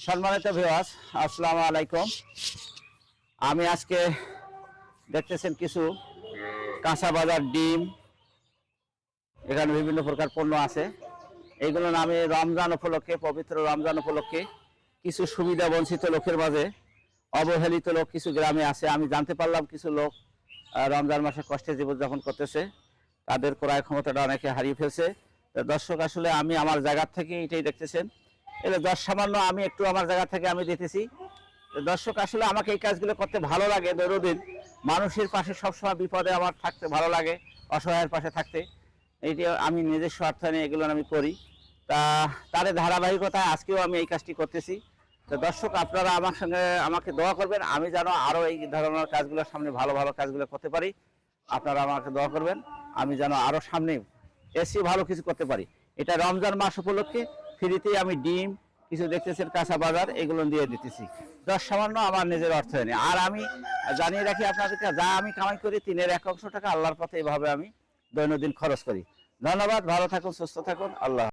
সম্মানিত ভিউয়ার্স, আসসালামু আলাইকুম। আমি আজকে দেখতেছেন কিছু কাঁচা বাজার ডিম, এখানে বিভিন্ন প্রকার পণ্য আছে। এইগুলো আমি রমজান উপলক্ষে, পবিত্র রমজান উপলক্ষে কিছু সুবিধা বঞ্চিত লোকের মাঝে, অবহেলিত লোক কিছু গ্রামে আছে, আমি জানতে পারলাম কিছু লোক রমজান মাসে কষ্টে জীবনযাপন করতেছে, তাদের ক্রয় ক্ষমতাটা অনেকে হারিয়ে ফেলছে। দর্শক, আসলে আমি আমার জায়গা থেকে এটাই দেখতেছেন, এলে দশ সামান্য আমি একটু আমার জায়গা থেকে আমি দিতেছি। দর্শক, আসলে আমাকে এই কাজগুলো করতে ভালো লাগে। দৈনন্দিন মানুষের পাশে সবসময় বিপদে আমার থাকতে ভালো লাগে, অসহায়ের পাশে থাকতে। এইটি আমি নিজস্ব অর্থায়নে এগুলো আমি করি। তার ধারাবাহিকতায় আজকেও আমি এই কাজটি করতেছি। তো দর্শক, আপনারা আমার সঙ্গে আমাকে দোয়া করবেন, আমি যেন আরও এই ধরনের কাজগুলোর সামনে ভালো ভালো কাজগুলো করতে পারি। আপনারা আমাকে দোয়া করবেন, আমি যেন আরও সামনে এসে ভালো কিছু করতে পারি। এটা রমজান মাস উপলক্ষে ফ্রিতেই আমি ডিম, কিছু দেখতেছেন কাঁচা বাজার, এগুলো দিয়ে দিতেছি দশ সামান্য আমার নিজের অর্থায়নে। আর আমি জানিয়ে রাখি আপনাদেরকে, যা আমি কামাই করি 1/3 টাকা আল্লাহর পথে এইভাবে আমি দৈনন্দিন খরচ করি। ধন্যবাদ, ভালো থাকুন, সুস্থ থাকুন, আল্লাহ।